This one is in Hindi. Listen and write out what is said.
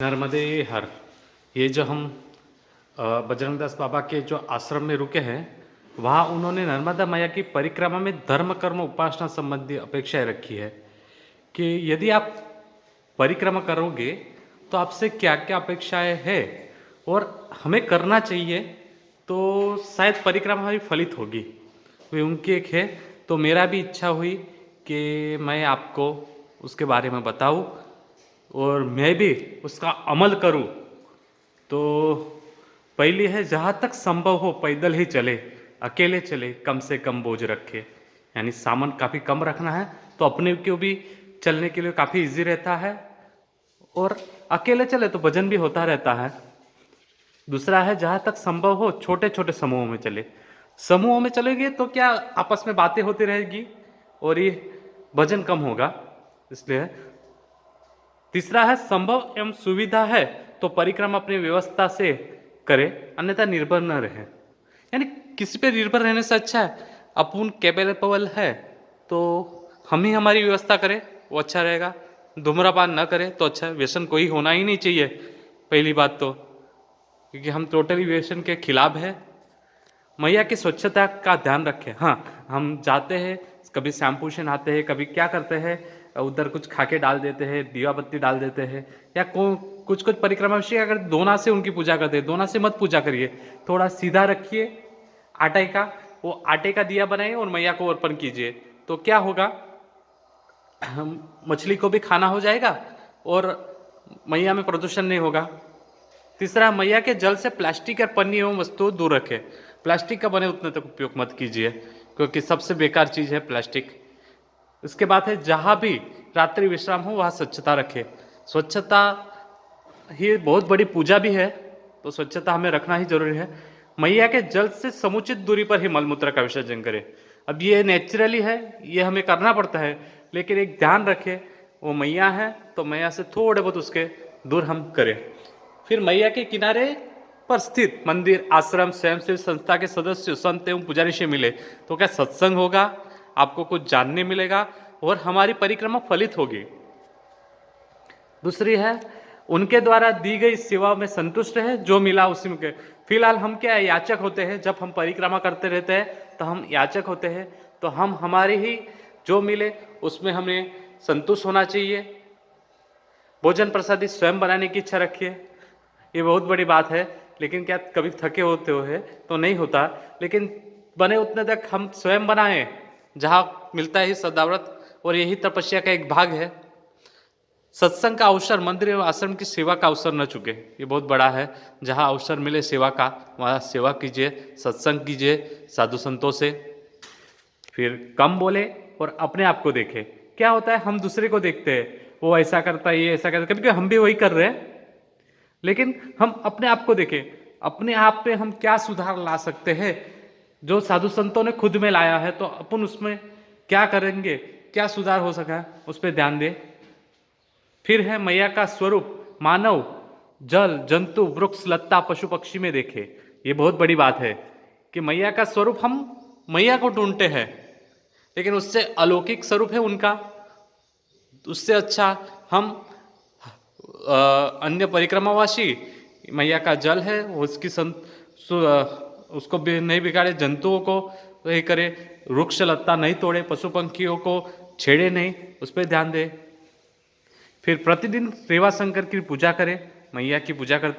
नर्मदे हर। ये जो हम बजरंग दास बाबा के जो आश्रम में रुके हैं, वहाँ उन्होंने नर्मदा मैया की परिक्रमा में धर्म कर्म उपासना संबंधी अपेक्षाएं रखी है कि यदि आप परिक्रमा करोगे तो आपसे क्या क्या अपेक्षाएं हैं और हमें करना चाहिए, तो शायद परिक्रमा भी फलित होगी। वे उनकी एक है, तो मेरा भी इच्छा हुई कि मैं आपको उसके बारे में बताऊं और मैं भी उसका अमल करूं। तो पहली है, जहाँ तक संभव हो पैदल ही चले, अकेले चले, कम से कम बोझ रखे, यानी सामान काफ़ी कम रखना है तो अपने को भी चलने के लिए काफ़ी इजी रहता है और अकेले चले तो वजन भी होता रहता है। दूसरा है, जहाँ तक संभव हो छोटे छोटे समूहों में चले। समूहों में चलेंगे तो क्या आपस में बातें होती रहेगी और ये वजन कम होगा, इसलिए। तीसरा है, संभव एवं सुविधा है तो परिक्रमा अपनी व्यवस्था से करे, अन्यथा निर्भर न रहे। यानी किसी पे निर्भर रहने से अच्छा है अपन कैपेबल है तो हम ही हमारी व्यवस्था करें, वो अच्छा रहेगा। धूम्रपान न करें तो अच्छा है, व्यसन कोई होना ही नहीं चाहिए पहली बात तो, क्योंकि हम टोटली व्यसन के खिलाफ है। मैया की स्वच्छता का ध्यान रखें। हाँ, हम जाते हैं, कभी शैम्पू से नहाते हैं, कभी क्या करते हैं, उधर कुछ खाके डाल देते हैं, दिया बत्ती डाल देते हैं, या कुछ कुछ परिक्रमा विषय अगर दोना से उनकी पूजा करते हैं, दोना से मत पूजा करिए, थोड़ा सीधा रखिए आटे का, वो आटे का दिया बनाइए और मैया को अर्पण कीजिए। तो क्या होगा, मछली को भी खाना हो जाएगा और मैया में प्रदूषण नहीं होगा। तीसरा, मैया के जल से प्लास्टिक और पन्नी एवं वस्तुओं दूर रखें। प्लास्टिक का बने उतने तक उपयोग मत कीजिए, क्योंकि सबसे बेकार चीज़ है प्लास्टिक। इसके बाद है, जहाँ भी रात्रि विश्राम हो वहाँ स्वच्छता रखें। स्वच्छता ही बहुत बड़ी पूजा भी है, तो स्वच्छता हमें रखना ही जरूरी है। मैया के जल से समुचित दूरी पर ही मलमूत्र का विसर्जन करें। अब ये नेचुरली है, ये हमें करना पड़ता है, लेकिन एक ध्यान रखें, वो मैया है तो मैया से थोड़े बहुत उसके दूर हम करें। फिर मैया के किनारे पर स्थित मंदिर, आश्रम, स्वयंसेवी संस्था के सदस्य, संत एवं पुजारी से मिले तो क्या सत्संग होगा, आपको कुछ जानने मिलेगा और हमारी परिक्रमा फलित होगी। दूसरी है, उनके द्वारा दी गई सेवा में संतुष्ट है, जो मिला उसी में। फिलहाल हम क्या है, याचक होते हैं। जब हम परिक्रमा करते रहते हैं तो हम याचक होते हैं, तो हम हमारे ही जो मिले उसमें हमें संतुष्ट होना चाहिए। भोजन प्रसादी स्वयं बनाने की इच्छा रखिए, ये बहुत बड़ी बात है। लेकिन क्या कभी थके होते हो तो नहीं होता, लेकिन बने उतने तक हम स्वयं बनाएं, जहाँ मिलता है सदाव्रत, और यही तपस्या का एक भाग है। सत्संग का अवसर, मंदिर एवं आश्रम की सेवा का अवसर न चुके, ये बहुत बड़ा है। जहाँ अवसर मिले सेवा का वहाँ सेवा कीजिए, सत्संग कीजिए साधु संतों से। फिर कम बोले और अपने आप को देखें। क्या होता है, हम दूसरे को देखते हैं, वो ऐसा करता है, ये ऐसा करता है, कभी कभी हम भी वही कर रहे हैं, लेकिन हम अपने आप को देखें, अपने आप पे हम क्या सुधार ला सकते हैं। जो साधु संतों ने खुद में लाया है तो अपन उसमें क्या करेंगे, क्या सुधार हो सका है, उस पर ध्यान दें। फिर है, मैया का स्वरूप मानव, जल, जंतु, वृक्ष, लता, पशु पक्षी में देखे। ये बहुत बड़ी बात है कि मैया का स्वरूप, हम मैया को ढूंढते हैं, लेकिन उससे अलौकिक स्वरूप है उनका, उससे अच्छा हम अन्य परिक्रमावासी, मैया का जल है उसकी उसको भी नहीं बिगाड़े, जंतुओं को नहीं करे, वृक्ष लता नहीं तोड़े, पशु पंखियों को छेड़े नहीं, उस पर ध्यान दे। फिर प्रतिदिन रेवा शंकर की पूजा करें, मैया की पूजा करते